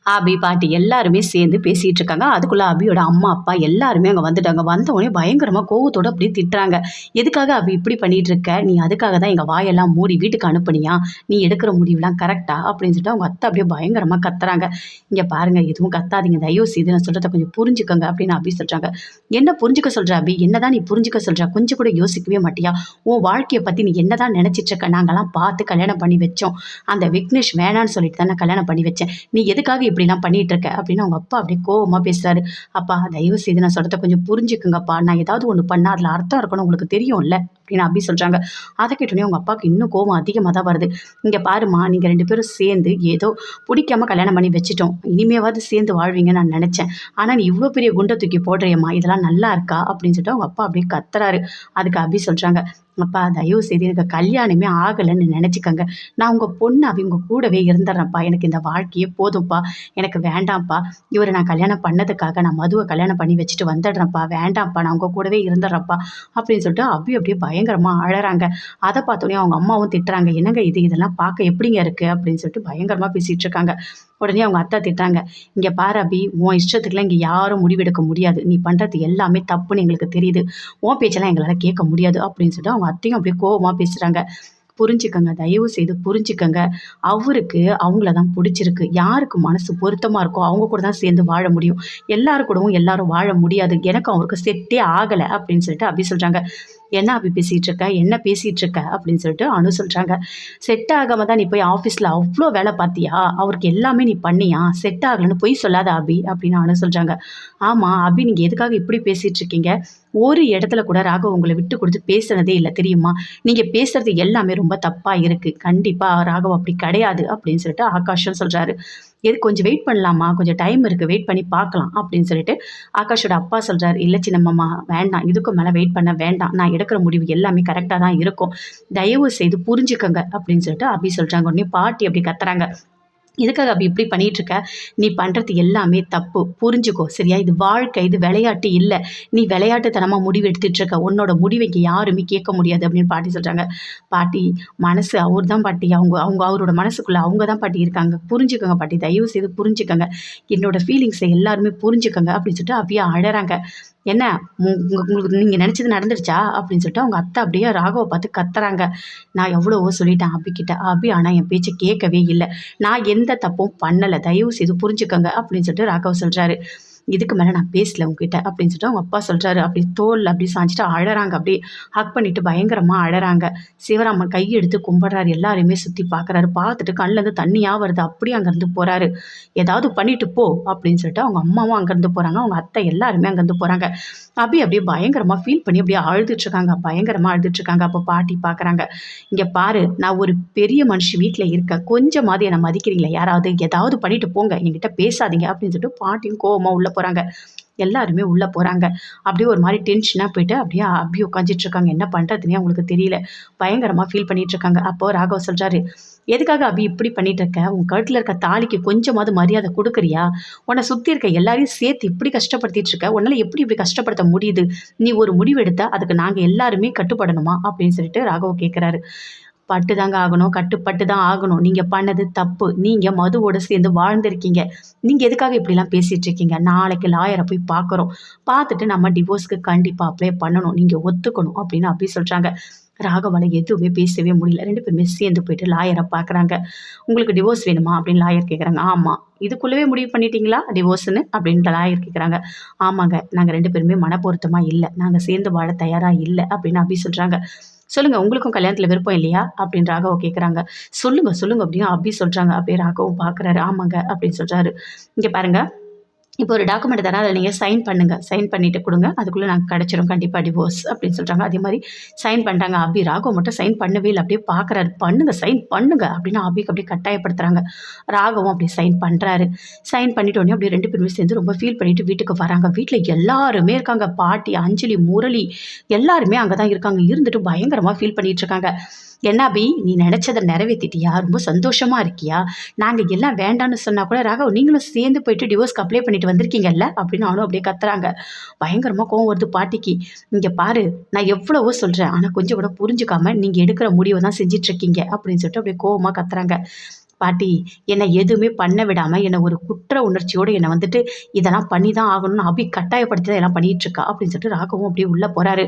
அபி, பாட்டி எல்லாருமே சேர்ந்து பேசிட்டு இருக்காங்க. அதுக்குள்ள அபியோட அம்மா, அப்பா எல்லாருமே அங்க வந்துட்டாங்க. வந்தவுடனே பயங்கரமா கோவத்தோட அப்படியே திட்டுறாங்க. "எதுக்காக அபி இப்படி பண்ணிட்டு இருக்க? நீ அதுக்காக தான் எங்க வாயெல்லாம் மூடி வீட்டுக்கு அனுப்புனியா? நீ எடுக்கிற முடிவுலாம் கரெக்ட்டா?" அப்படின்னு சொல்லிட்டு அவங்க அத்தை அப்படியே பயங்கரமா கத்துறாங்க. "இங்க பாருங்க, எதுவும் கத்தாதீங்க. தயவு செய்து நான் சொல்றத கொஞ்சம் புரிஞ்சுக்கங்க" அப்படின்னு அபி சொல்றாங்க. "என்ன புரிஞ்சுக்க சொல்ற அபி? என்னதான் நீ புரிஞ்சுக்க சொல்ற? கொஞ்சம் கூட யோசிக்கவே மாட்டியா? உன் வாழ்க்கைய பத்தி நீ என்னதான் நினைச்சிட்டு இருக்க? நாங்கலாம் பார்த்து கல்யாணம் பண்ணி வச்சோம். அந்த விக்னேஷ் வேணான்னு சொல்லிட்டு தான் நான் கல்யாணம் பண்ணி வச்சேன். நீ எதுக்காக இப்படிலாம் பண்ணிட்டு இருக்க?" அப்படின்னு அவங்க அப்பா அப்படியே கோவமா பேசுறாரு. "அப்பா, தயவு செய்து நான் சொல்றத கொஞ்சம் புரிஞ்சுக்குங்கப்பா. நான் ஏதாவது ஒண்ணு பண்ணா அதுல அர்த்தம் இருக்கணும் உங்களுக்கு தெரியும்ல" அப்படின்னு அபி சொல்றாங்க. அத கேட்டோனே அவங்க அப்பாவுக்கு இன்னும் கோவம் அதிகமா தான் வருது. "இங்க பாரும்மா, நீங்க 2 பேரும் சேர்ந்து ஏதோ புடிக்காம கல்யாணம் பண்ணி வச்சுட்டோம். இனிமேவாவது சேர்ந்து வாழ்வீங்கன்னு நான் நெனச்சேன். ஆனா நீ இவ்ளோ பெரிய குண்ட தூக்கி போடுறியேம்மா, இதெல்லாம் நல்லா இருக்கா?" அப்படின்னு சொல்லிட்டு அவங்க அப்பா அப்படியே கத்துறாரு. அதுக்கு அபி சொல்றாங்க, "அப்பா, தயவு செய்து எனக்கு கல்யாணமே ஆகலன்னு நெனச்சுக்கங்க. நான் உங்க பொண்ணு அபி, உங்க கூடவே இருந்துர்றேன்ப்பா. எனக்கு இந்த வாழ்க்கையே போதும்ப்பா. எனக்கு வேண்டாம்ப்பா. இவர நான் கல்யாணம் பண்ணதுக்காக நான் மதுவ கல்யாணம் பண்ணி வச்சுட்டு வந்துடுறேன்ப்பா. வேண்டாம்ப்பா. நான் உங்க கூடவே இருந்துர்றேன்ப்பா" அப்படின்னு சொல்லிட்டு அபி அப்படியே பயங்கரமா அழறாங்க. அத பார்த்தோனே அவங்க அம்மாவும் திட்டுறாங்க. "என்னங்க இது? இதெல்லாம் பார்க்க எப்படிங்க இருக்கு?" அப்படின்னு சொல்லிட்டு பயங்கரமா பேசிட்டு இருக்காங்க. உடனே அவங்க அத்தை திட்டுறாங்க. "இங்க பாரு அபி, உன் இஷ்டத்துக்குலாம் இங்க யாரும் முடிவெடுக்க முடியாது. நீ பண்றது எல்லாமே தப்புன்னு எங்களுக்கு தெரியுது. உன் பேச்செல்லாம் எங்களால கேட்க முடியாது" அப்படின்னு சொல்லிட்டு அவங்க அத்தையும் அப்படியே கோவமா பேசுறாங்க. "புரிஞ்சுக்கங்க. தயவு செய்து புரிஞ்சுக்கங்க. அவருக்கு அவங்கள தான் புடிச்சிருக்கு. யாருக்கு மனசு பொருத்தமா இருக்கோ, அவங்க கூட தான் சேர்ந்து வாழ முடியும். எல்லார் கூடவும் எல்லாரும் வாழ முடியாது. எனக்கும் அவருக்கும் செட்டே ஆகல" அப்படின்னு சொல்லிட்டு அபி சொல்றாங்க. "என்ன அபி பேசிட்டு இருக்க? என்ன பேசிட்டு இருக்க?" அப்படின்னு சொல்லிட்டு அனு சொல்றாங்க. "செட் ஆகாம தான் நீ போய் ஆஃபீஸ்ல அவ்ளோ வேல பார்த்தியா? அவருக்கு எல்லாமே நீ பண்ணியா? செட் ஆகலன்னு பொய் சொல்லாத அபி" அப்படின்னு அனு சொல்றாங்க. "ஆமா அபி, நீங்க எதுக்காக இப்படி பேசிட்டு இருக்கீங்க? ஒரு இடத்துல கூட ராகவ் உங்கள விட்டு குடுத்து பேசுனதே இல்ல தெரியுமா? நீங்க பேசுறது எல்லாமே ரொம்ப தப்பா இருக்கு. கண்டிப்பா ராகவ் அப்படி கிடையாது" அப்படின்னு சொல்லிட்டு ஆகாஷும் சொல்றாரு. கொஞ்சம் வெயிட் பண்ணலாமா? கொஞ்சம் டைம் இருக்கு. வெயிட் பண்ணி பார்க்கலாம்" அப்படின்னு சொல்லிட்டு ஆகாஷோட அப்பா சொல்றாரு. "இல்ல சின்னம்மா, வேண்டாம். இதுக்கும் மேல வெயிட் பண்ண வேண்டாம். நான் எடுக்கிற முடிவு எல்லாமே கரெக்ட்டா தான் இருக்கும். தயவு செய்து புரிஞ்சுக்கங்க" அப்படின்னு சொல்லிட்டு அபி சொல்றாங்க. உடனே பாட்டி அப்படி கத்துறாங்க. "எதுக்காக அபி இப்படி பண்ணிட்டு இருக்க? நீ பண்றது எல்லாமே தப்பு. புரிஞ்சுக்கோ. சரியா? இது வாழ்க்கை. இது விளையாட்டு இல்ல. நீ விளையாட்டுத்தனமா முடிவு எடுத்துட்டு இருக்க. உன்னோட முடிவ இங்க யாருமே கேட்க முடியாது" அப்படின்னு பாட்டி சொல்றாங்க. "பாட்டி, மனசு அவர் தான் பாட்டி. அவங்க அவங்க அவரோட மனசுக்குள்ள அவங்க தான் பாட்டி இருக்காங்க. புரிஞ்சுக்கங்க பாட்டி. தயவு செய்து புரிஞ்சுக்கங்க. என்னோட ஃபீலிங்ஸ எல்லாருமே புரிஞ்சுக்கங்க" அப்படின்னு சொல்லிட்டு அப்படியே அழறாங்க. "என்ன, உங்களுக்கு நீங்க நெனச்சது நடந்துருச்சா?" அப்படின்னு சொல்லிட்டு அவங்க அத்தை அப்படியே ராகவ பார்த்து கத்துறாங்க. "நான் எவ்வளவோ சொல்லிட்டேன் அபி கிட்ட. அபி ஆனா என் பேச்ச கேட்கவே இல்ல. நான் எந்த தப்பும் பண்ணல. தயவு செய்து புரிஞ்சுக்கங்க" அப்படின்னு சொல்லிட்டு ராகவ் சொல்றாரு. "இதுக்கு மேல நான் பேசல உன்கிட்ட" அப்படின்னு சொல்லிட்டு அவங்க அப்பா சொல்றாரு. அப்படியே தோள்ல அப்படியே சாஞ்சுட்டு அழறாங்க. அப்படியே ஹக் பண்ணிட்டு பயங்கரமா அழறாங்க. சிவராமன் கையெடுத்து கும்பிடுறாரு. எல்லாரையுமே சுத்தி பார்க்குறாரு. பார்த்துட்டு கண்லேருந்து தண்ணியா வருது. அப்படியே அங்கேருந்து போறாரு. "ஏதாவது பண்ணிட்டு போ" அப்படின்னு சொல்லிட்டு அவங்க அம்மாவும் அங்கேருந்து போறாங்க. அவங்க அத்தை எல்லாருமே அங்கேருந்து போறாங்க. அபி அப்படியே பயங்கரமா ஃபீல் பண்ணி அப்படியே அழுதுட்டு இருக்காங்க. பயங்கரமா அழுதுட்டு இருக்காங்க. அப்போ பாட்டி பார்க்குறாங்க. "இங்க பாரு, நான் ஒரு பெரிய மனுஷி வீட்ல இருக்கேன். கொஞ்சமாவது என்ன மதிக்கிறீங்களா யாராவது? ஏதாவது பண்ணிட்டு போங்க. என்கிட்ட பேசாதீங்க" அப்படின்னு சொல்லிட்டு பாட்டியும் கோவமா உள்ள போறாங்க. எல்லாருமே உள்ள போறாங்க. அப்படியே ஒரு மாரி டென்ஷனா போயிட்டு அப்படியே அபி உட்காந்துட்டு இருக்காங்க. என்ன பண்றதுன்னே அவங்களுக்கு தெரியல. பயங்கரமா ஃபீல் பண்ணிட்டு இருக்காங்க. அப்போ ராகவ் சொல்றாரு. "எதுக்காக அபி இப்படி பண்ணிட்டு இருக்க? உன் கழுத்துல இருக்க தாலிக்கு கொஞ்சமாவது மரியாதை குடுக்குறியா? உன்ன சுத்தி இருக்க எல்லாரையும் சேர்த்து இப்படி கஷ்டப்படுத்திட்டு இருக்க. உன்னால எப்படி இப்படி கஷ்டப்படுத்த முடியுது? நீ ஒரு முடிவு எடுத்தா அதுக்கு நாங்க எல்லாருமே கட்டுப்படணுமா?" அப்படின்னு சொல்லிட்டு ராகவ் கேட்கிறாரு. "பட்டுதாங்க ஆகணும். கட்டுப்பட்டு தான் ஆகணும். நீங்க பண்ணது தப்பு. நீங்க மதுவோட சேர்ந்து வாழ்ந்திருக்கீங்க. நீங்க எதுக்காக இப்படிலாம் பேசிட்டு இருக்கீங்க? நாளைக்கு லாயர போய் பார்க்குறோம். பார்த்துட்டு நம்ம டிவோர்ஸ்க்கு கண்டிப்பா அப்ளை பண்ணணும். நீங்க ஒத்துக்கணும்" அப்படின்னு அபி சொல்றாங்க. ராகவால எதுவுமே பேசவே முடியல. 2 பேருமே சேர்ந்து போயிட்டு லாயர பார்க்குறாங்க. "உங்களுக்கு டிவோர்ஸ் வேணுமா?" அப்படின்னு லாயர் கேட்குறாங்க. "ஆமா." "இதுக்குள்ளவே முடிவு பண்ணிட்டீங்களா டிவோர்ஸ்ன்னு?" அப்படின்னு லாயர் கேட்குறாங்க. "ஆமாங்க. நாங்க 2 பேருமே மனப்பொருத்தமா இல்ல. நாங்க சேர்ந்து வாழ தயாரா இல்ல" அப்படின்னு அபி சொல்றாங்க. "சொல்லுங்க, உங்களுக்கும் கல்யாணத்துல விருப்பம் இல்லையா?" அப்படின்னு ராகவ கேட்குறாங்க. "சொல்லுங்க, சொல்லுங்க" அப்படின்னு அபி சொல்றாங்க. அப்படியே ராகவும் பார்க்குறாரு. "ஆமாங்க" அப்படின்னு சொல்றாரு. "இங்க பாருங்க, இப்போ ஒரு டாக்குமெண்ட் தரேன். அதில நீங்க சைன் பண்ணுங்க. சைன் பண்ணிட்டு குடுங்க. அதுக்குள்ள நாங்க கிடைச்சிரும் கண்டிப்பா டிவோர்ஸ்" அப்படின்னு சொல்றாங்க. அதே மாரி சைன் பண்றாங்க. அபி ராகவ் மட்டும் சைன் பண்ணவே இல்ல. அப்படியே பார்க்குறாரு. "பண்ணுங்க, சைன் பண்ணுங்க" அப்படின்னு அபிக்கு அப்படியே கட்டாயப்படுத்துறாங்க. ராகவும் அப்படியே சைன் பண்றாரு. சைன் பண்ணிட்ட உடனே அப்படியே 2 பேருமே சேர்ந்து ரொம்ப ஃபீல் பண்ணிட்டு வீட்டுக்கு வராங்க. வீட்ல எல்லாருமே இருக்காங்க. பாட்டி, அஞ்சலி, முரளி எல்லாருமே அங்க தான் இருக்காங்க. இருந்துட்டு பயங்கரமா ஃபீல் பண்ணிட்டு இருக்காங்க. "என்ன அபி, நீ நெனச்சத நிறைவேத்திட்டியா? ரொம்ப சந்தோஷமா இருக்கியா? நாங்க எல்லாம் வேண்டான்னு சொன்னா கூட ராகவ் நீங்களும் சேர்ந்து போயிட்டு டிவோர்ஸ்க்கு அப்ளை பண்ணிட்டு வந்திருக்கீங்கல்ல" அப்படின்னு அவனும் அப்படியே கத்துறாங்க. பயங்கரமா கோவம் வருது பாட்டிக்கு. "இங்க பாரு, நான் எவ்வளவோ சொல்றேன். ஆனா கொஞ்சம் கூட புரிஞ்சுக்காம நீங்க எடுக்கிற முடிவ தான் செஞ்சுட்டு இருக்கீங்க" அப்படின்னு சொல்லிட்டு அப்படியே கோவமா கத்துறாங்க. பாட்டி என்னை எதுவுமே பண்ண விடாம என்ன ஒரு குற்ற உணர்ச்சியோட என்ன வந்துட்டு இதெல்லாம் பண்ணி தான் ஆகணும்னு அபி கட்டாயப்படுத்தி தான் எல்லாம் பண்ணிட்டு இருக்கா அப்படின்னு சொல்லிட்டு ராகவும் அப்படியே உள்ள போறாரு.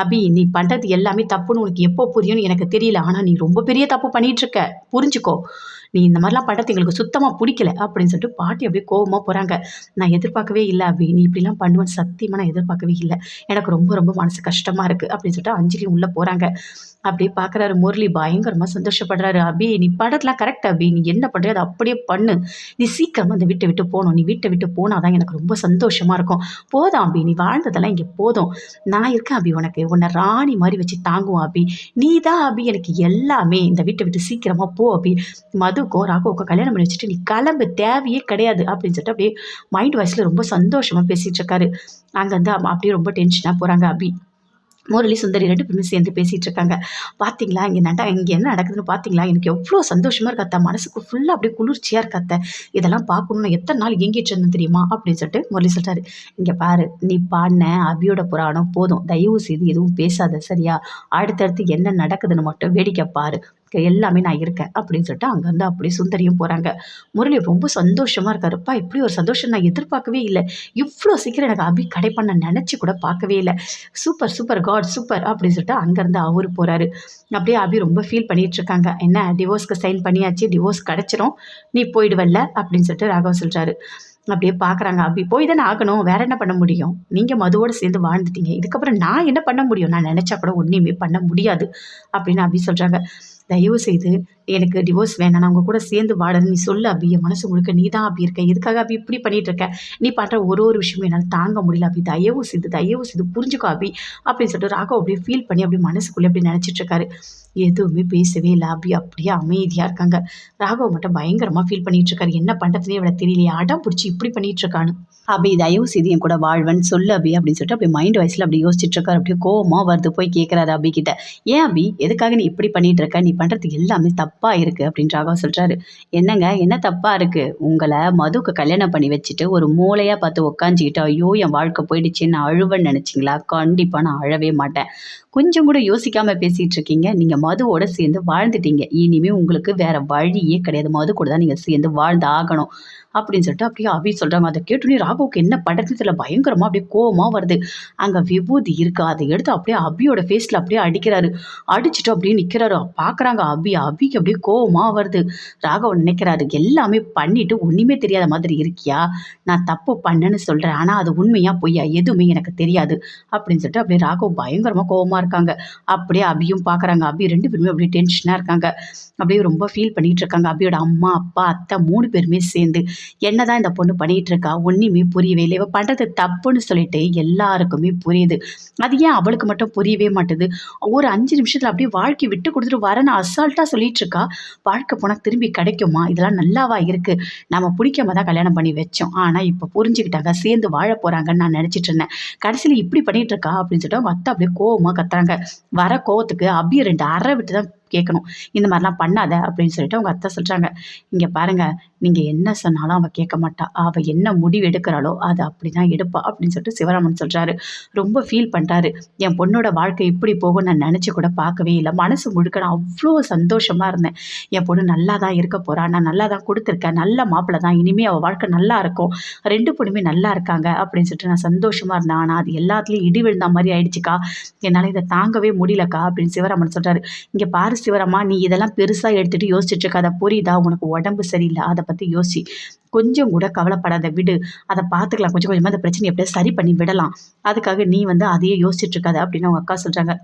அபி நீ பண்றது எல்லாமே தப்புன்னு உனக்கு எப்போ புரியும்னு எனக்கு தெரியல. ஆனா நீ ரொம்ப பெரிய தப்பு பண்ணிட்டு இருக்க. புரிஞ்சுக்கோ. நீ இந்த மாதிரிலாம் பண்றது எங்களுக்கு சுத்தமா பிடிக்கல அப்படின்னு சொல்லிட்டு பாட்டி அப்படியே கோவமா போறாங்க. நான் எதிர்பார்க்கவே இல்லை அபி. நீ இப்படிலாம் பண்ணுவேன்னு சத்தியமா நான் எதிர்பார்க்கவே இல்லை. எனக்கு ரொம்ப ரொம்ப மனசு கஷ்டமா இருக்கு அப்படின்னு சொல்லிட்டு அஞ்சலி உள்ள போறாங்க. அப்படியே பார்க்குறாரு முரளி பயங்கரமா சந்தோஷப்படுறாரு. அபி நீ படத்தெல்லாம் கரெக்ட் அபி. நீ என்ன பண்றியோ அதை அப்படியே பண்ணு. நீ சீக்கிரமா அந்த வீட்டை விட்டு போணும். நீ வீட்டை விட்டு போனாதான் எனக்கு ரொம்ப சந்தோஷமா இருக்கும். போதும் அபி நீ வாழ்ந்ததெல்லாம் இங்கே போதும். நான் இருக்கேன் அபி உனக்கு. உன்னை ராணி மாதிரி வச்சு தாங்குவோம் அபி. நீ தான் அபி எனக்கு எல்லாமே. இந்த வீட்டை விட்டு சீக்கிரமா போ அபி. மதுக்கும் ராகுவுக்கும் கல்யாணம் பண்ணி வச்சுட்டு நீ கிளம்பு தேவையே கிடையாது அப்படின்னு சொல்லிட்டு அப்படியே மைண்ட் வாய்ஸ்ல ரொம்ப சந்தோஷமா பேசிட்டு இருக்காரு. அங்கேருந்து அப்படியே ரொம்ப டென்ஷனாக போறாங்க அபி. முரளி சுந்தரி 2 பேருமே சேர்ந்து பேசிட்டு இருக்காங்க. பார்த்தீங்களா இங்கே என்ன நடக்குதுன்னு பார்த்தீங்களா? எனக்கு எவ்வளோ சந்தோஷமா இருக்கு அத்தை. மனசுக்கு ஃபுல்லாக அப்படியே குளிர்ச்சியா இருக்கு அத்தை. இதெல்லாம் பார்க்கணும்னு எத்தனை நாள் ஏங்கிட்டு இருந்தேன் தெரியுமா? அப்படின்னு சொல்லிட்டு முரளி சொல்றாரு. இங்க பாரு நீ பாடின அபியோட புராணம் போதும். தயவு செய்து எதுவும் பேசாத சரியா? அடுத்தடுத்து என்ன நடக்குதுன்னு மட்டும் வேடிக்கை பாரு. எல்லாமே நான் இருக்கேன் அப்படின்னு சொல்லிட்டு அங்கேருந்து அப்படியே சுந்தரியும் போறாங்க. முரளி ரொம்ப சந்தோஷமா இருக்காருப்பா. இப்படி ஒரு சந்தோஷம் நான் எதிர்பார்க்கவே இல்லை. இவ்வளோ சீக்கிரம் எனக்கு அபி கிடைப்பான்னு நான் நினச்சி கூட பார்க்கவே இல்லை. சூப்பர் சூப்பர் காட் சூப்பர் அப்படின்னு சொல்லிட்டு அங்கேருந்து அவரு போறாரு. அப்படியே அபி ரொம்ப ஃபீல் பண்ணிட்டு இருக்காங்க. என்ன டிவோர்ஸ்க்கு சைன் பண்ணியாச்சு, டிவோர்ஸ் கிடைச்சிரும், நீ போயிடுவல்ல அப்படின்னு சொல்லிட்டு ராகவ் சொல்றாரு. அப்படியே பார்க்குறாங்க. அபி போய் தானே ஆகணும். வேற என்ன பண்ண முடியும்? நீங்க மதுவோட சேர்ந்து வாழ்ந்துட்டீங்க. இதுக்கப்புறம் நான் என்ன பண்ண முடியும்? நான் நினைச்சா கூட ஒண்ணுமே பண்ண முடியாது அப்படின்னு அபி சொல்றாங்க. தயவு செய்து எனக்கு டிவோர்ஸ் வேணாம். நான் உங்க கூட சேர்ந்து வாழன்னு நீ சொல்லு அபி. என் மனசு முழுக்க நீ தான் அபி இருக்க. எதுக்காக அபி இப்படி பண்ணிட்டு இருக்க? நீ பண்ற ஒரு விஷயமும் என்னால் தாங்க முடியல அபி. தயவு செய்து புரிஞ்சுக்கோ அபி அப்படின்னு சொல்லிட்டு ராகவ் அப்படியே ஃபீல் பண்ணி அப்படியே மனசுக்குள்ளே அப்படி நினைச்சிட்டு இருக்காரு. எதுவுமே பேசவே இல்லை அபி. அப்படியே அமைதியா இருக்காங்க. ராகவ் மட்டும் பயங்கரமா ஃபீல் பண்ணிட்டு இருக்காரு. என்ன பண்றதுனே இவளை தெரியலையே. அடம் பிடிச்சி இப்படி பண்ணிட்டு இருக்கான்னு. அபி தயவு செய்து என் கூட வாழ்வன்னு சொல்லு அபி அப்படின்னு சொல்லிட்டு அப்படியே மைண்ட் வாய்ஸ்ல அப்படி யோசிச்சுட்டு இருக்காரு. அப்படியே கோவமா வருது. போய் கேட்கறாரு அபி கிட்ட. ஏன் அபி எதுக்காக நீ இப்படி பண்ணிட்டு இருக்க? நீ பண்றது எல்லாமே தப்பா இருக்கு அப்படின்னு ராகவ் சொல்றாரு. என்னங்க என்ன தப்பா இருக்கு? உங்களை மதுக்கு கல்யாணம் பண்ணி வச்சுட்டு ஒரு மூளையா பார்த்து உட்காந்துக்கிட்டு ஐயோ என் வாழ்க்கை போயிடுச்சுன்னு அழுவன்னு நினைச்சிங்களா? கண்டிப்பா நான் அழவே மாட்டேன். கொஞ்சம் கூட யோசிக்காம பேசிட்டு இருக்கீங்க. நீங்க மதுவோட சேர்ந்து வாழ்ந்துட்டீங்க. இனிமே உங்களுக்கு வேற வழியே கிடையாது. மது கூட தான் நீங்க சேர்ந்து வாழ்ந்து ஆகணும் அப்படின்னு சொல்லிட்டு அப்படியே அபி சொல்றாங்க. அதை கேட்டுனே ராகுவுக்கு என்ன பண்றதுன்னு தெரியல. பயங்கரமா அப்படியே கோவமா வருது. அங்க விபூதி இருக்கு. அதை எடுத்து அப்படியே அபியோட ஃபேஸ்ல அப்படியே அடிக்கிறாரு. அடிச்சுட்டு அப்படியே நிக்கிறாரு. பாக்குறாங்க அபிக்கு அப்படியே கோவமா வருது. ராகவன் நினைக்கிறாரு எல்லாமே பண்ணிட்டு ஒண்ணுமே தெரியாத மாதிரி இருக்கியா? நான் தப்பு பண்ணேன்னு சொல்றேன். ஆனா அது உண்மையா பொய்யா எதுவுமே எனக்கு தெரியாது அப்படின்னு சொல்லிட்டு அப்படியே ராகவ் பயங்கரமா கோவமா இருக்காங்க. அப்படியே அபியும் பாக்குறாங்க. அபி 2 பேருமே அப்படியே டென்ஷனா இருக்காங்க. அப்படியே ரொம்ப ஃபீல் பண்ணிட்டு இருக்காங்க. அபியோட அம்மா அப்பா அத்தை 3 பேருமே சேர்ந்து என்னதான் இந்த பொண்ணு பண்ணிட்டு இருக்கா? ஒண்ணுமே புரியவே இல்லை. இவ பண்றது தப்புன்னு சொல்லிட்டு எல்லாருக்குமே புரியுது. அது ஏன் அவளுக்கு மட்டும் புரியவே மாட்டுது? ஒரு 5 நிமிஷத்துல அப்படியே வாழ்க்கை விட்டு கொடுத்துட்டு வரேன்னு அசால்ட்டா சொல்லிட்டு இருக்கா. வாழ்க்கை போனா திரும்பி கிடைக்குமா? இதெல்லாம் நல்லாவா இருக்கு? நம்ம பிடிக்காம தான் கல்யாணம் பண்ணி வச்சோம். ஆனா இப்ப புரிஞ்சுக்கிட்டாங்க. சேர்ந்து வாழ போறாங்கன்னு நான் நினைச்சிட்டு இருந்தேன். கடைசியில இப்படி பண்ணிட்டு இருக்கா அப்படின்னு சொல்லிட்டு அவங்க அத்தை அப்படியே கோவமா கத்துறாங்க. வர கோவத்துக்கு அபிய 2 அறை விட்டு தான் கேட்கணும். இந்த மாதிரிலாம் பண்ணாத அப்படின்னு சொல்லிட்டு அவங்க அத்தை சொல்றாங்க. இங்க பாருங்க நீங்க என்ன சொன்னாலும் அவ கேட்க மாட்டா. அவ என்ன முடிவு எடுக்கிறாளோ அதை அப்படிதான் எடுப்பா அப்படின்னு சொல்லிட்டு சிவராமன் சொல்றாரு. ரொம்ப ஃபீல் பண்றாரு. என் பொண்ணோட வாழ்க்கை இப்படி போகும் நான் நினைச்சு கூட பார்க்கவே இல்லை. மனசு முழுக்க நான் அவ்வளோ சந்தோஷமா இருந்தேன். என் பொண்ணு நல்லா தான் இருக்க போறா. நான் நல்லா தான் கொடுத்துருக்கேன். நல்ல மாப்பிள்ளை தான். இனிமே அவ வாழ்க்கை நல்லா இருக்கும். 2 பொண்ணுமே நல்லா இருக்காங்க அப்படின்னு சொல்லிட்டு நான் சந்தோஷமா இருந்தேன். ஆனா அது எல்லாத்துலயும் இடி விழுந்த மாதிரி ஆயிடுச்சுக்கா. என்னால இதை தாங்கவே முடியலக்கா அப்படின்னு சிவராமன் சொல்றாரு. இங்க பாரு சிவராமா நீ இதெல்லாம் பெருசா எடுத்துட்டு யோசிச்சுட்டு இருக்காத. புரியுதா? உனக்கு உடம்பு சரியில்லை. அதை பத்தி யோசி. கொஞ்சம் கூட கவலைப்படாத விடு. அதை பார்த்துக்கலாம். கொஞ்சம் கொஞ்சமா அந்த பிரச்சனையை எப்படியா சரி பண்ணி விடலாம். அதுக்காக நீ அதையே யோசிச்சுட்டு இருக்காத அப்படின்னு அவங்க அக்கா சொல்றாங்க.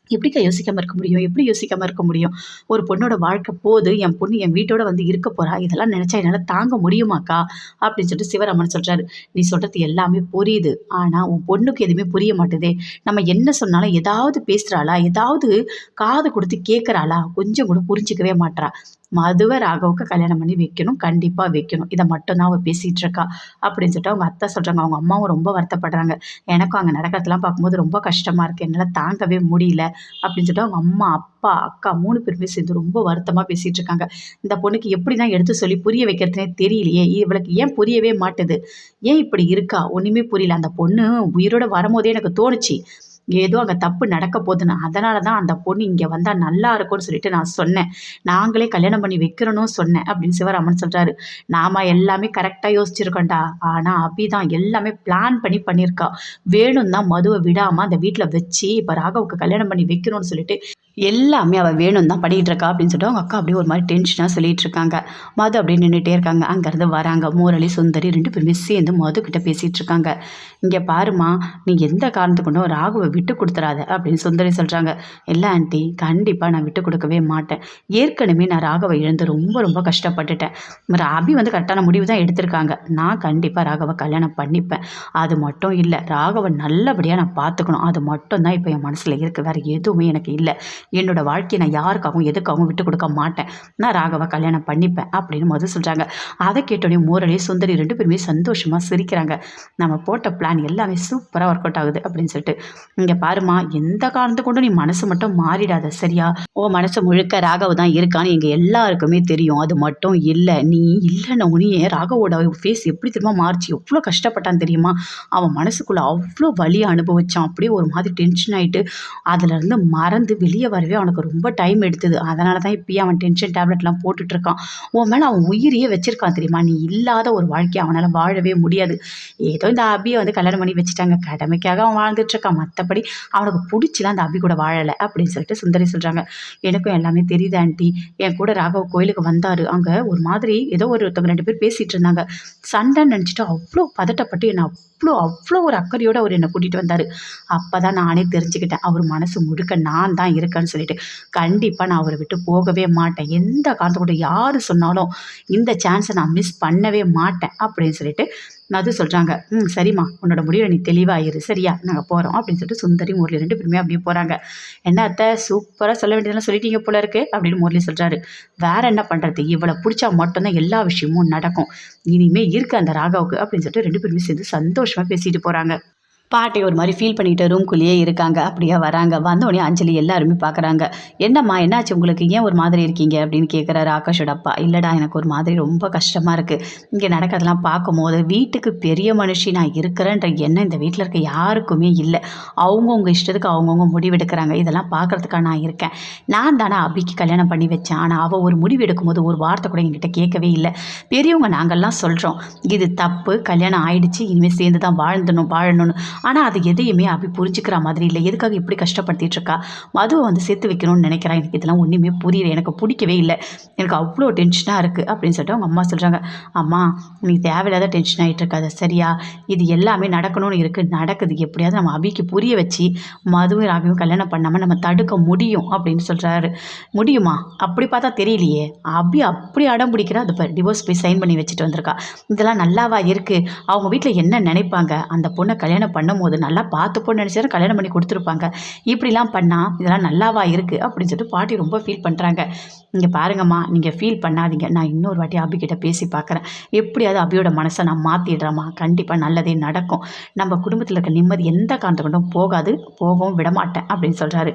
எப்படிக்கா யோசிக்காம இருக்க முடியும்? எப்படி யோசிக்காம இருக்க முடியும்? ஒரு பொண்ணோட வாழ்க்கை போது என் பொண்ணு என் வீட்டோட இருக்க போறா. இதெல்லாம் நினைச்சா என்னால தாங்க முடியுமாக்கா அப்படின்னு சொல்லிட்டு சிவராமன் சொல்றாரு. நீ சொல்றது எல்லாமே புரியுது. ஆனா உன் பொண்ணுக்கு எதுவுமே புரிய மாட்டுதே. நம்ம என்ன சொன்னாலும் ஏதாவது பேசுறாளா? ஏதாவது காது கொடுத்து கேட்கறாளா? கொஞ்சம் கூட புரிஞ்சுக்கவே மாட்றா. மதுவை ராகவுக்கு கல்யாணம் பண்ணி வைக்கணும். கண்டிப்பா வைக்கணும். இதை மட்டும் தான் அவ பேசிட்டு இருக்கா அப்படின்னு சொல்லிட்டு அவங்க அத்தை சொல்றாங்க. அவங்க அம்மாவும் ரொம்ப வருத்தப்படுறாங்க. எனக்கும் அங்க நடக்கிறதெல்லாம் பார்க்கும்போது ரொம்ப கஷ்டமா இருக்கு. என்னால தாங்கவே முடியல அப்படின்னு சொல்லிட்டு அவங்க அம்மா அப்பா அக்கா 3 பேருமே சேர்ந்து ரொம்ப வருத்தமா பேசிட்டு இருக்காங்க. இந்த பொண்ணுக்கு எப்படிதான் எடுத்து சொல்லி புரிய வைக்கிறதுனே தெரியலையே. இவளுக்கு ஏன் புரியவே மாட்டுது? ஏன் இப்படி இருக்கா? ஒண்ணுமே புரியல. அந்த பொண்ணு உயிரோட வரும்போதே எனக்கு தோணுச்சு. ஏதோ அங்கே தப்பு நடக்க போகுதுன்னு. அதனால தான் அந்த பொண்ணு இங்கே வந்தால் நல்லா இருக்கும்னு சொல்லிட்டு நான் சொன்னேன். நாங்களே கல்யாணம் பண்ணி வைக்கிறணும் சொன்னேன் அப்படின்னு சிவராமன் சொல்கிறாரு. நாம எல்லாமே கரெக்டாக யோசிச்சிருக்கோண்டா. ஆனால் அபி தான் எல்லாமே பிளான் பண்ணி பண்ணியிருக்கா. வேணும் தான் மதுவை விடாமல் அந்த வீட்டில் வச்சு இப்போ ராகவுக்கு கல்யாணம் பண்ணி வைக்கணும்னு சொல்லிட்டு எல்லாமே அவள் வேணும் தான் பண்ணிகிட்டு இருக்கா அப்படின்னு சொல்லிட்டு அவங்க அக்கா அப்படியே ஒரு மாதிரி டென்ஷனாக சொல்லிட்டு இருக்காங்க. மது அப்படியே நின்றுட்டே இருக்காங்க. அங்கேருந்து வராங்க முரளி சுந்தரி 2 பேருமே சேர்ந்து மது கிட்ட பேசிகிட்டு இருக்காங்க. இங்கே பாருமா, நீ எந்த காரணத்துக்கு கொண்டும் ராகுவை விட்டு கொடுத்துறாத அப்படின்னு சுந்தரி சொல்கிறாங்க. இல்லை ஆண்டி, கண்டிப்பாக நான் விட்டு கொடுக்கவே மாட்டேன். ஏற்கனவே நான் ராகவை இழந்து ரொம்ப ரொம்ப கஷ்டப்பட்டுட்டேன். அபி வந்து கரெக்டான முடிவு தான் எடுத்திருக்காங்க. நான் கண்டிப்பாக ராகவை கல்யாணம் பண்ணிப்பேன். அது மட்டும் இல்லை, ராகவை நல்லபடியாக நான் பார்த்துக்கணும். அது மட்டும் தான் இப்போ என் மனசில் இருக்குது. வேறு எதுவுமே எனக்கு இல்லை. என்னோட வாழ்க்கையை நான் யாருக்காகவும் எதுக்காகவும் விட்டு கொடுக்க மாட்டேன். நான் ராகவை கல்யாணம் பண்ணிப்பேன் அப்படின்னு மது சொல்கிறாங்க. அதை கேட்டோடனே முரளி சுந்தரி 2 பேருமே சந்தோஷமாக சிரிக்கிறாங்க. நம்ம போட்ட பிளான் எல்லாமே சூப்பராக ஒர்க் அவுட் ஆகுது அப்படின்னு சொல்லிட்டு. இங்கே பாருமா, எந்த காரணத்தை கொண்டும் நீ மனசு மட்டும் மாறிடாத சரியா? ஓ மனசு முழுக்க ராகவ தான் இருக்கான்னு எங்கள் எல்லாருக்குமே தெரியும். அது மட்டும் இல்லை, நீ இல்லைன்னா உனியே ராகவோட ஃபேஸ் எப்படி திரும்ப மாறிச்சு, எவ்வளோ கஷ்டப்பட்டான்னு தெரியுமா? அவன் மனசுக்குள்ளே அவ்வளோ வலியை அனுபவிச்சான். அப்படியே ஒரு மாதிரி டென்ஷன் ஆகிட்டு அதுலேருந்து மறந்து வெளியே வரவே அவனுக்கு ரொம்ப டைம் எடுத்தது. அதனால தான் இப்போயே அவன் டென்ஷன் டேப்லெட்லாம் போட்டுட்ருக்கான். உன் மேலே அவன் உயிரையே வச்சிருக்கான் தெரியுமா? நீ இல்லாத ஒரு வாழ்க்கையை அவனால் வாழவே முடியாது. ஏதோ இந்த அபியை வந்து கல்யாணம் பண்ணி வச்சுட்டாங்க, கடமைக்காக அவன் வாழ்ந்துட்டுருக்கான். மற்றபடி அவனுக்கு பிடிச்சிலாம் அந்த அபி கூட வாழலை அப்படின்னு சொல்லிட்டு சுந்தரி சொல்கிறாங்க. எனக்கும் எல்லாமே தெரியுது ஆண்டி. என் கூட ராகவ் கோயிலுக்கு வந்தார். அங்கே ஒரு மாதிரி ஏதோ ஒருத்தவங்க 2 பேர் பேசிகிட்டு இருந்தாங்க. சண்டைன்னு நினச்சிட்டு அவ்வளோ பதட்டப்பட்டு என்னை அவ்வளோ ஒரு அக்கறையோடு அவர் என்னை கூட்டிகிட்டு வந்தார். அப்போ தான் நானே தெரிஞ்சுக்கிட்டேன் அவர் மனசு முழுக்க நான் தான் இருக்கேன்னு சொல்லிட்டு. கண்டிப்பாக நான் அவரை விட்டு போகவே மாட்டேன். எந்த காரணத்தை கூட யார் சொன்னாலும் இந்த சான்ஸை நான் மிஸ் பண்ணவே மாட்டேன் அப்படின்னு சொல்லிட்டு மது சொல்கிறாங்க. சரிம்மா, உன்னோட முடிவை நீ தெளிவாயிரு சரியா, நாங்கள் போகிறோம் அப்படின்னு சொல்லிட்டு சுந்தரி முரளி 2 பேருமே அப்படியே போகிறாங்க. என்ன அத்தை, சூப்பராக சொல்ல வேண்டியதெல்லாம் சொல்லிட்டீங்க போல இருக்கு அப்படின்னு முரளி சொல்கிறாரு. வேற என்ன பண்ணுறது, இவளை பிடிச்சா மட்டும்தான் எல்லா விஷயமும் நடக்கும். இனிமேல் இருக்கு அந்த ராகவுக்கு அப்படின்னு சொல்லிட்டு 2 பேருமே சேர்ந்து சந்தோஷமாக பேசிட்டு போகிறாங்க. பாட்டி ஒரு மாதிரி ஃபீல் பண்ணிக்கிட்டு ரூம்குள்ளேயே இருக்காங்க. அப்படியே வராங்க. வந்தோடனே அஞ்சலி எல்லாருமே பார்க்குறாங்க. என்னம்மா என்னாச்சு உங்களுக்கு, ஏன் ஒரு மாதிரி இருக்கீங்க அப்படின்னு கேட்குறாரு ஆகாஷோட அப்பா. இல்லைடா, எனக்கு ஒரு மாதிரி ரொம்ப கஷ்டமாக இருக்குது. இங்கே நடக்கிறதெல்லாம் பார்க்கும்போது வீட்டுக்கு பெரிய மனுஷி நான் இருக்கிறேன்ற எண்ணம் இந்த வீட்டில் இருக்க யாருக்குமே இல்லை. அவங்கவுங்க இஷ்டத்துக்கு அவங்கவுங்க முடிவெடுக்கிறாங்க. இதெல்லாம் பார்க்குறதுக்காக நான் இருக்கேன். நான் தானே அபிக்கு கல்யாணம் பண்ணி வச்சேன். ஆனால் அவள் ஒரு முடிவு எடுக்கும்போது ஒரு வார்த்தை கூட என்கிட்ட கேட்கவே இல்லை. பெரியவங்க நாங்கள்லாம் சொல்கிறோம், இது தப்பு, கல்யாணம் ஆயிடுச்சு, இனிமேல் சேர்ந்து தான் வாழணும்னு. ஆனால் அது எதையுமே அபி புரிஞ்சுக்கிற மாதிரி இல்லை. எதுக்காக இப்படி கஷ்டப்படுத்திட்டு இருக்கா? மதுவை வந்து சேர்த்து வைக்கணும்னு நினைக்கிறான். எனக்கு இதெல்லாம் ஒன்றுமே புரியல, எனக்கு பிடிக்கவே இல்லை, எனக்கு அவ்வளோ டென்ஷனாக இருக்குது அப்படின்னு சொல்லிட்டு அவங்க அம்மா சொல்கிறாங்க. அம்மா, நீ தேவையில்லாத டென்ஷன் ஆகிட்டு இருக்காது சரியா? இது எல்லாமே நடக்கணும்னு இருக்குது, நடக்குது. எப்படியாவது நம்ம அபிக்கு புரிய வச்சு மதுவும் ராகவும் கல்யாணம் பண்ணாமல் நம்ம தடுக்க முடியும் அப்படின்னு சொல்கிறாரு. முடியுமா? அப்படி பார்த்தா தெரியலையே. அபி அப்படி அடம் பிடிக்கிறா. அது டிவோர்ஸ் போய் சைன் பண்ணி வச்சுட்டு வந்திருக்கா. இதெல்லாம் நல்லாவா இருக்குது? அவங்க வீட்டில் என்ன நினைப்பாங்க? அந்த பொண்ணை கல்யாணம் பண்ணும்போது நல்லா பார்த்துப்போன்னு நினச்சாரு கல்யாணம் பண்ணி கொடுத்துருப்பாங்க. இப்படிலாம் பண்ணால் இதெல்லாம் நல்லாவா இருக்குது அப்படின்னு சொல்லிட்டு பாட்டி ரொம்ப ஃபீல் பண்ணுறாங்க. இங்கே பாருங்கம்மா, நீங்கள் ஃபீல் பண்ணாதீங்க. நான் இன்னொரு வாட்டி அபிக்கிட்ட பேசி பார்க்குறேன். எப்படியாவது அபியோட மனசை நான் மாற்றிடுறேம்மா. கண்டிப்பாக நல்லதே நடக்கும். நம்ம குடும்பத்தில் இருக்க நிம்மதி எந்த காரணத்தை கொண்டும் போகவும் விடமாட்டேன் அப்படின்னு சொல்கிறாரு.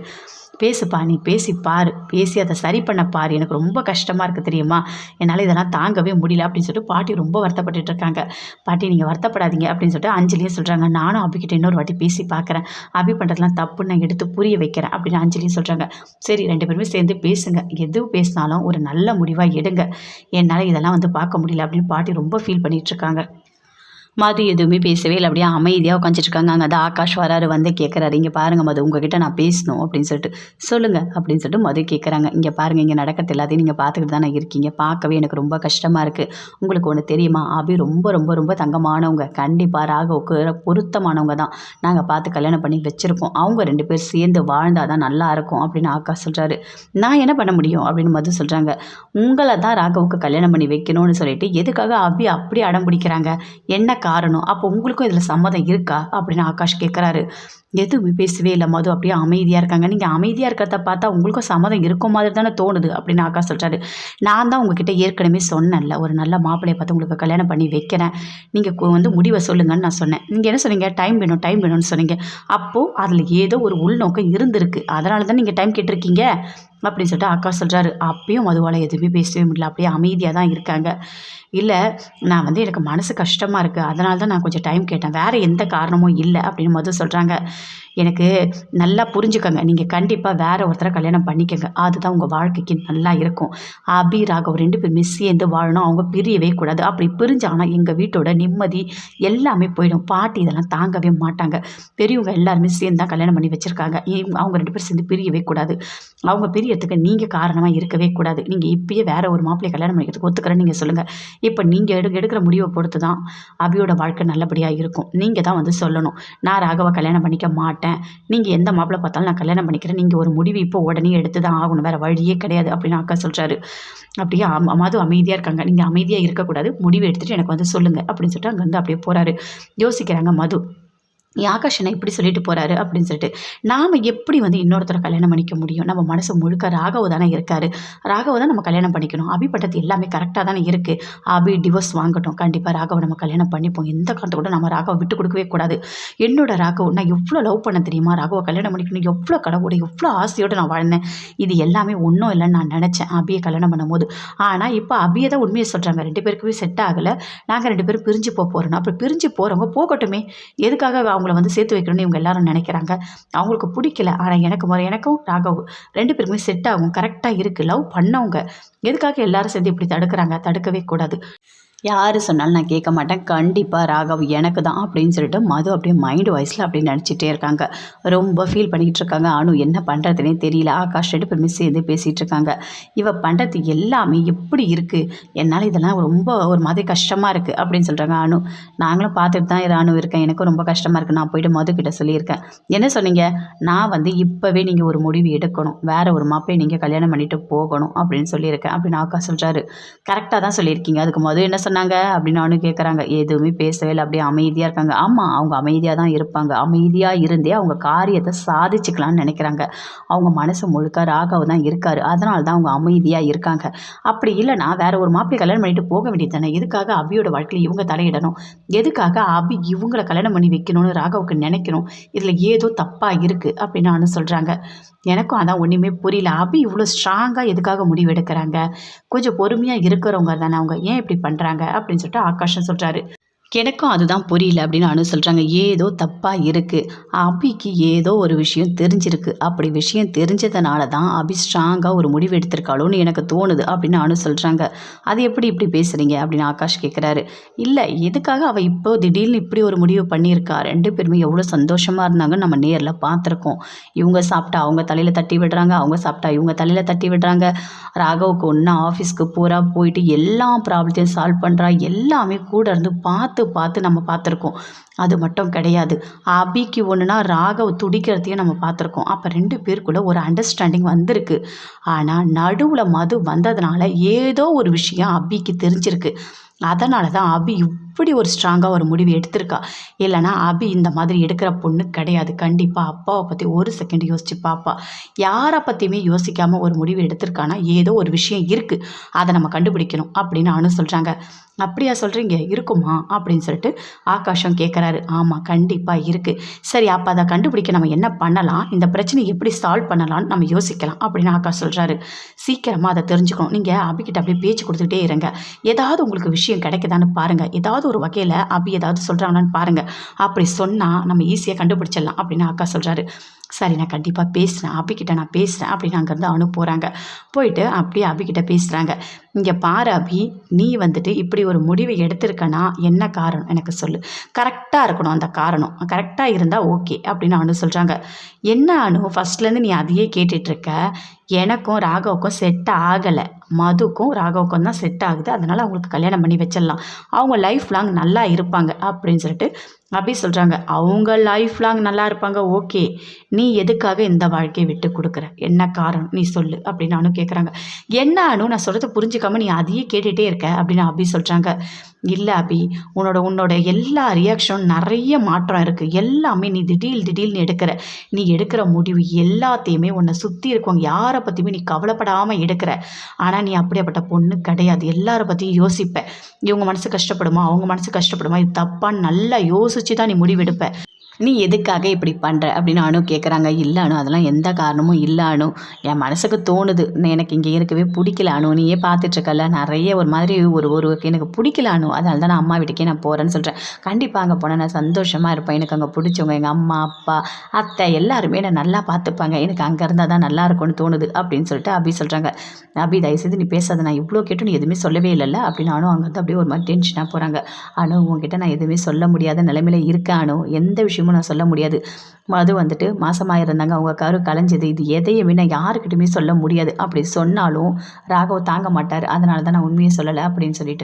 பேசுப்பா, நீ பேசி அதை சரி பண்ண பாரு. எனக்கு ரொம்ப கஷ்டமாக இருக்குது தெரியுமா? என்னால் இதெல்லாம் தாங்கவே முடியல அப்படின்னு சொல்லிட்டு பாட்டி ரொம்ப வருத்தப்பட்டுட்டு இருக்காங்க. பாட்டி, நீங்கள் வருத்தப்படாதீங்க அப்படின்னு சொல்லிட்டு அஞ்சலியும் சொல்கிறாங்க. நானும் அபிக்கிட்ட இன்னொரு வாட்டி பேசி பார்க்குறேன். அபி பண்ணுறதுலாம் தப்புன்னு நான் எடுத்து புரிய வைக்கிறேன் அப்படின்னு அஞ்சலியும் சொல்கிறாங்க. சரி, 2 பேருமே சேர்ந்து பேசுங்க. எது பேசினாலும் ஒரு நல்ல முடிவாக எடுங்க. என்னால் இதெல்லாம் வந்து பார்க்க முடியல அப்படின்னு பாட்டி ரொம்ப ஃபீல் பண்ணிகிட்ருக்காங்க. மது எதுவுமே பேசவே இல்லை. அப்படியே அமைதியாக உட்காந்துட்ருக்காங்க. அங்கே தான் ஆகாஷ் வராரு. வந்து கேட்குறாரு, இங்கே பாருங்கள் மது, உங்ககிட்ட நான் பேசணும் அப்படின்னு சொல்லிட்டு. சொல்லுங்கள் அப்படின்னு சொல்லிட்டு மது கேட்குறாங்க. இங்கே பாருங்கள், இங்கே நடக்கிறது எல்லாத்தையும் நீங்கள் பார்த்துக்கிட்டு தானே இருக்கீங்க. பார்க்கவே எனக்கு ரொம்ப கஷ்டமாக இருக்குது. உங்களுக்கு ஒன்று தெரியுமா? அபி ரொம்ப ரொம்ப ரொம்ப தங்கமானவங்க. கண்டிப்பாக ராகவுக்கு பொருத்தமானவங்க தான். நாங்கள் பார்த்து கல்யாணம் பண்ணி வச்சுருக்கோம். அவங்க 2 பேர் சேர்ந்து வாழ்ந்தால் தான் நல்லாயிருக்கும் அப்படின்னு ஆகாஷ் சொல்கிறாரு. நான் என்ன பண்ண முடியும் அப்படின்னு மது சொல்கிறாங்க. உங்களை தான் ராகவுக்கு கல்யாணம் பண்ணி வைக்கணும்னு சொல்லிட்டு எதுக்காக அபி அப்படி அடம் பிடிக்கிறாங்க? என்ன காரணம்? அப்போ உங்களுக்கும் இதில் சம்மதம் இருக்கா அப்படின்னு ஆகாஷ் கேட்குறாரு. எதுவுமே பேசவே இல்லை. மது அப்படியே அமைதியாக இருக்காங்க. நீங்கள் அமைதியாக இருக்கிறத பார்த்தா உங்களுக்கும் சம்மதம் இருக்கும் மாதிரி தானே தோணுது அப்படின்னு ஆகாஷ் சொல்கிறாரு. நான் தான் உங்ககிட்ட ஏற்கனவே சொன்னேன்ல, ஒரு நல்ல மாப்பிள்ளையை பார்த்து உங்களுக்கு கல்யாணம் பண்ணி வைக்கிறேன், நீங்கள் வந்து முடிவை சொல்லுங்கன்னு நான் சொன்னேன். நீங்கள் என்ன சொன்னீங்க? டைம் வேணும்னு சொன்னீங்க. அப்போது அதில் ஏதோ ஒரு உள்நோக்கம் இருந்திருக்கு. அதனால தான் நீங்கள் டைம் கேட்டிருக்கீங்க. அப்படின்னு சொல்லிட்டு ஆகாஷ் சொல்கிறாரு. அப்பயும் மதுவால் எதுவுமே பேசவே முடியல, அப்படியே அமைதியாக தான் இருக்காங்க. இல்லை, நான் வந்து எனக்கு மனசு கஷ்டமாக இருக்குது, அதனால தான் நான் கொஞ்சம் டைம் கேட்டேன், வேறு எந்த காரணமும் இல்லை அப்படின்னு மது சொல்கிறாங்க. எனக்கு நல்லா புரிஞ்சுக்கங்க, நீங்கள் கண்டிப்பாக வேறு ஒருத்தரை கல்யாணம் பண்ணிக்கங்க, அதுதான் உங்கள் வாழ்க்கைக்கு நல்லா இருக்கும். அபி ராகவ் 2 பேருமே சேர்ந்து வாழணும், அவங்க பிரியவே கூடாது. அப்படி பிரிஞ்சாங்கன்னா எங்கள் வீட்டோட நிம்மதி எல்லாமே போயிடும். பாட்டி இதெல்லாம் தாங்கவே மாட்டாங்க. பெரியவங்க எல்லாருமே சேர்ந்து தான் கல்யாணம் பண்ணி வச்சுருக்காங்க. அவங்க 2 பேரும் சேர்ந்து பிரியவே கூடாது. அவங்க பிரியறதுக்கு நீங்கள் காரணமாக இருக்கவே கூடாது. நீங்கள் இப்பயே வேறு ஒரு மாப்பிள்ளையை கல்யாணம் பண்ணிக்கிறதுக்கு ஒத்துக்கிறேன்னு நீங்கள் சொல்லுங்கள். இப்போ நீங்கள் எடுக்கிற முடிவை பொறுத்து தான் அபியோட வாழ்க்கை நல்லபடியாக இருக்கும். நீங்கள் தான் வந்து சொல்லணும், நான் ராகவை கல்யாணம் பண்ணிக்க மாட்டேன், நீங்கள் எந்த மாப்பிள்ளை பார்த்தாலும் நான் கல்யாணம் பண்ணிக்கிறேன், நீங்கள் ஒரு முடிவு இப்போ உடனே எடுத்து தான் ஆகணும், வேறு வழியே கிடையாது அப்படின்னு அக்கா சொல்கிறாரு. அப்படியே மது அமைதியாக இருக்காங்க. நீங்கள் அமைதியாக இருக்கக்கூடாது, முடிவு எடுத்துகிட்டு எனக்கு வந்து சொல்லுங்கள் அப்படின்னு சொல்லிட்டு அங்கேருந்து அப்படியே போகிறாரு. யோசிக்கிறாங்க மது, ஆகாஷ் என்ன இப்படி சொல்லிட்டு போகிறாரு அப்படின்னு சொல்லிட்டு. நாம் எப்படி வந்து இன்னொருத்தரை கல்யாணம் பண்ணிக்க முடியும்? நம்ம மனசு முழுக்க ராகவ் தானே இருக்கார், ராகவ் தான் நம்ம கல்யாணம் பண்ணிக்கணும். அபி பட்டது எல்லாமே கரெக்டாக தானே இருக்குது. அபி டிவோர்ஸ் வாங்கட்டும், கண்டிப்பாக ராகவை நம்ம கல்யாணம் பண்ணிப்போம். எந்த காரணத்தை கூட நம்ம ராகவை விட்டு கொடுக்கவே கூடாது. என்னோட ராகவ் நான் எவ்வளோ லவ் பண்ண தெரியுமா, ராகவை கல்யாணம் பண்ணிக்கணும் எவ்வளோ கடவுளை எவ்வளோ ஆசையோடு நான் வாழ்ந்தேன். இது எல்லாமே ஒன்றும் இல்லைன்னு நான் நினச்சேன் அபியை கல்யாணம் பண்ணும்போது. ஆனால் இப்போ அபியை தான் உண்மையை சொல்கிறாங்க, 2 பேருக்குமே செட் ஆகலை, நாங்கள் 2 பேரும் பிரிஞ்சு போகிறோம். அப்படி பிரிஞ்சு போகிறவங்க போகட்டுமே, எதுக்காக அவங்கள வந்து சேர்த்து வைக்கணும்னு இவங்க எல்லாரும் நினைக்கிறாங்க. அவங்களுக்கு பிடிக்கல, ஆனால் எனக்கும் ராகவ் 2 பேருக்குமே செட் ஆகும், கரெக்டாக இருக்குது. லவ் பண்ணவங்க எதுக்காக எல்லாரும் சேர்ந்து இப்படி தடுக்கிறாங்க? தடுக்கவே கூடாது. யார் சொன்னாலும் நான் கேட்க மாட்டேன், கண்டிப்பாக ராகவ் எனக்கு தான் அப்படின்னு சொல்லிட்டு மது அப்படியே மைண்டு வாய்ஸில் அப்படியே நினச்சிட்டே இருக்காங்க. ரொம்ப ஃபீல் பண்ணிகிட்டு இருக்காங்க. அனு என்ன பண்ணுறதுனே தெரியல. ஆகாஷ் 2 பேருமே சேர்ந்து பேசிகிட்டு இருக்காங்க. இவ பண்ணுறது எல்லாமே எப்படி இருக்குது, என்னால் இதெல்லாம் ரொம்ப ஒரு மாதிரி கஷ்டமாக இருக்குது அப்படின்னு சொல்கிறாங்க அனு. நாங்களும் பார்த்துட்டு தான் அனு இருக்கேன், எனக்கும் ரொம்ப கஷ்டமாக இருக்குது. நான் போய்ட்டு மதுக்கிட்ட சொல்லியிருக்கேன். என்ன சொன்னீங்க? நான் வந்து இப்போவே நீங்கள் ஒரு முடிவு எடுக்கணும், வேறு ஒரு மாப்பிளை நீங்கள் கல்யாணம் பண்ணிட்டு போகணும் அப்படின்னு சொல்லியிருக்கேன் அப்படின்னு ஆகாஷ் சொல்கிறாரு. கரெக்டாக தான் சொல்லியிருக்கீங்க. அதுக்கு மது என்ன சொன்னாங்க அப்படின்னு நானும் கேட்குறாங்க. எதுவுமே பேசவே இல்லை, அப்படியே அமைதியாக இருக்காங்க. ஆமாம், அவங்க அமைதியாக தான் இருப்பாங்க. அமைதியாக இருந்தே அவங்க காரியத்தை சாதிச்சுக்கலாம்னு நினைக்கிறாங்க. அவங்க மனசு முழுக்க ராகவ் தான் இருக்கார், அதனால தான் அவங்க அமைதியாக இருக்காங்க. அப்படி இல்லைனா வேற ஒரு மாப்பிள்ளை கல்யாணம் பண்ணிட்டு போக வேண்டியது தானே. எதுக்காக அபியோட வாழ்க்கையில் இவங்க தலையிடணும்? எதுக்காக அபி இவங்களை கல்யாணம் பண்ணி வைக்கணும்னு ராகவுக்கு நினைக்கணும்? இதில் ஏதோ தப்பாக இருக்குது அப்படின்னு நானும் சொல்கிறாங்க. எனக்கும் அதான் ஒன்றுமே புரியல. அபி இவ்வளோ ஸ்ட்ராங்காக எதுக்காக முடிவு எடுக்கிறாங்க? கொஞ்சம் பொறுமையாக இருக்கிறவங்க தானே அவங்க, ஏன் இப்படி பண்ணுறாங்க அப்படின்னு சொல்லிட்டு ஆகாஷம் சொல்கிறாரு. எனக்கும் அதுதான் புரியல அப்படின்னு அனு சொல்கிறாங்க. ஏதோ தப்பாக இருக்குது, அபிக்கு ஏதோ ஒரு விஷயம் தெரிஞ்சிருக்கு, அப்படி விஷயம் தெரிஞ்சதுனால தான் அபி ஸ்ட்ராங்காக ஒரு முடிவு எடுத்திருக்காளோன்னு எனக்கு தோணுது அப்படின்னு அனு சொல்கிறாங்க. அது எப்படி இப்படி பேசுகிறீங்க அப்படின்னு ஆகாஷ் கேட்குறாரு. இல்லை, எதுக்காக அவள் இப்போ திடீர்னு இப்படி ஒரு முடிவு பண்ணியிருக்கா? 2 பேருமே எவ்வளோ சந்தோஷமாக இருந்தாங்கன்னு நம்ம நேரில் பார்த்துருக்கோம். இவங்க சாப்பிட்டா அவங்க தலையில் தட்டி விடுறாங்க, அவங்க சாப்பிட்டா இவங்க தலையில் தட்டி விடுறாங்க. ராகவுக்கு ஒன்றா ஆஃபீஸ்க்கு போயிட்டு எல்லா ப்ராப்ளத்தையும் சால்வ் பண்ணுறா, எல்லாமே கூட இருந்து பார்த்து நம்ம பார்த்துருக்கோம். அது மட்டும் கிடையாது, அபிக்கு ஒன்றுனா ராகவ் துடிக்கிறதையும் நம்ம பார்த்துருக்கோம். அப்போ 2 பேருக்குள்ள ஒரு அண்டர்ஸ்டாண்டிங் வந்திருக்கு. ஆனால் நடுவில் மது வந்ததுனால ஏதோ ஒரு விஷயம் அபிக்கு தெரிஞ்சிருக்கு. அதனால தான் அபி இப்படி ஒரு ஸ்ட்ராங்காக ஒரு முடிவு எடுத்திருக்கா. இல்லைனா அபி இந்த மாதிரி எடுக்கிற பொண்ணு கிடையாது. கண்டிப்பாக அப்பாவை பற்றி ஒரு செகண்ட் யோசிச்சு பாப்பா. யாரை பற்றியுமே யோசிக்காமல் ஒரு முடிவு எடுத்திருக்கானா ஏதோ ஒரு விஷயம் இருக்குது, அதை நம்ம கண்டுபிடிக்கணும் அப்படின்னு அனு சொல்கிறாங்க. அப்படியா சொல்கிறீங்க? இருக்குமா அப்படின்னு சொல்லிட்டு ஆகாஷம் கேட்குறாரு. ஆமாம், கண்டிப்பாக இருக்குது. சரி, அப்போ அதை கண்டுபிடிக்க நம்ம என்ன பண்ணலாம், இந்த பிரச்சனை எப்படி சால்வ் பண்ணலாம்னு நம்ம யோசிக்கலாம் அப்படின்னு ஆகாஷ் சொல்கிறாரு. சீக்கிரமாக அதை தெரிஞ்சுக்கணும். நீங்கள் அபிக்கிட்ட அப்படியே பேச்சு கொடுத்துக்கிட்டே இருங்க. ஏதாவது உங்களுக்கு விஷயம் கிடைக்குதான்னு பாருங்கள், ஏதாவது ஒரு வகையில் அபி ஏதாவது சொல்கிறாங்கன்னு பாருங்கள். அப்படி சொன்னால் நம்ம ஈஸியாக கண்டுபிடிச்சிடலாம் அப்படின்னு ஆகாஷ் சொல்கிறாரு. சரி, நான் கண்டிப்பாக பேசுகிறேன், அபிக்கிட்ட நான் பேசுகிறேன் அப்படின்னு அங்கேருந்து அனு போகிறாங்க. போயிட்டு அப்படியே அபிக்கிட்ட பேசுகிறாங்க. இங்கே பாரு அபி, நீ வந்துட்டு இப்படி ஒரு முடிவை எடுத்திருக்கனா என்ன காரணம் எனக்கு சொல்லு. கரெக்டாக இருக்கணும், அந்த காரணம் கரெக்டாக இருந்தால் ஓகே அப்படின்னு அனு சொல்கிறாங்க. என்ன அனு, ஃபஸ்ட்லேருந்து நீ அதையே கேட்டுட்ருக்க. எனக்கும் ராகவுக்கும் செட் ஆகலை, மதுக்கும் ராகவுக்கும் தான் செட் ஆகுது, அதனால் அவங்களுக்கு கல்யாணம் பண்ணி வச்சிடலாம், அவங்க லைஃப் லாங் நல்லா இருப்பாங்க அப்படின்னு சொல்லிட்டு அப்படி சொல்கிறாங்க. அவங்க லைஃப் லாங் நல்லா இருப்பாங்க, ஓகே. நீ எதுக்காக இந்த வாழ்க்கையை விட்டு கொடுக்குற, என்ன காரணம் நீ சொல்லு அப்படின்னு அனு கேட்குறாங்க. என்ன அனு, நான் சொல்கிறத புரிஞ்சுக்காம நீ அதையே கேட்டுகிட்டே இருக்க அப்படின்னு அபி சொல்கிறாங்க. இல்லை அபி, உன்னோட எல்லா ரியாக்ஷனும் நிறைய மாற்றம் இருக்குது. எல்லாமே நீ திடீர்னு நீ எடுக்கிற முடிவு எல்லாத்தையுமே உன்னை சுற்றி இருக்கவங்க யாரை பற்றியுமே நீ கவலைப்படாமல் எடுக்கிற. ஆனால் நீ அப்படியாப்பட்ட பொண்ணு கிடையாது. எல்லாரை பற்றியும் யோசிப்ப. இவங்க மனசு கஷ்டப்படுமா, அவங்க மனசு கஷ்டப்படுமா, இது தப்பான்னு நல்லா யோசிச்சு தான் நீ முடிவெடுப்ப. நீ எதுக்காக இப்படி பண்ணுற அப்படின்னு அனு கேட்குறாங்க. இல்லை அனு, அதெல்லாம் எந்த காரணமும் இல்லை அனு. என் மனசுக்கு தோணுது. எனக்கு இங்கே இருக்கவே பிடிக்கல அனு. நீயே பார்த்துட்ருக்கல நிறைய ஒரு மாதிரி ஒரு ஒரு எனக்கு பிடிக்கல அனு. அதனால தான் நான் அம்மா வீட்டுக்கே நான் போகிறேன்னு சொல்கிறேன். கண்டிப்பாக அங்கே போனால் நான் சந்தோஷமாக இருப்பேன். எனக்கு அங்கே பிடிச்சவங்க எங்கள் அம்மா, அப்பா, அத்தை எல்லாருமே என்னை நல்லா பார்த்துப்பாங்க. எனக்கு அங்கே இருந்தால் தான் நல்லா இருக்கும்னு தோணுது அப்படின்னு சொல்லிட்டு அபி சொல்கிறாங்க. அபி தயவுசெய்து நீ பேசாத, நான் இவ்வளோ கேட்டு நீ எதுவுமே சொல்லவே இல்லைல்ல அப்படின்னு அனு அங்கேருந்து அப்படியே ஒரு மாதிரி டென்ஷனாக போகிறாங்க. அனு உங்ககிட்ட நான் எதுவுமே சொல்ல முடியாத நிலைமையில இருக்கேன் அனு. எந்த விஷயமும் நான் சொல்ல முடியாது. அது வந்துட்டு மாசமாக இருந்தாங்க, அவங்க கரு கலைஞ்சது, இது எதையுமே நான் யாருக்கிட்டையுமே சொல்ல முடியாது. அப்படி சொன்னாலும் ராகவ் தாங்க மாட்டார். அதனால தான் நான் உண்மையை சொல்லலை அப்படின்னு சொல்லிட்டு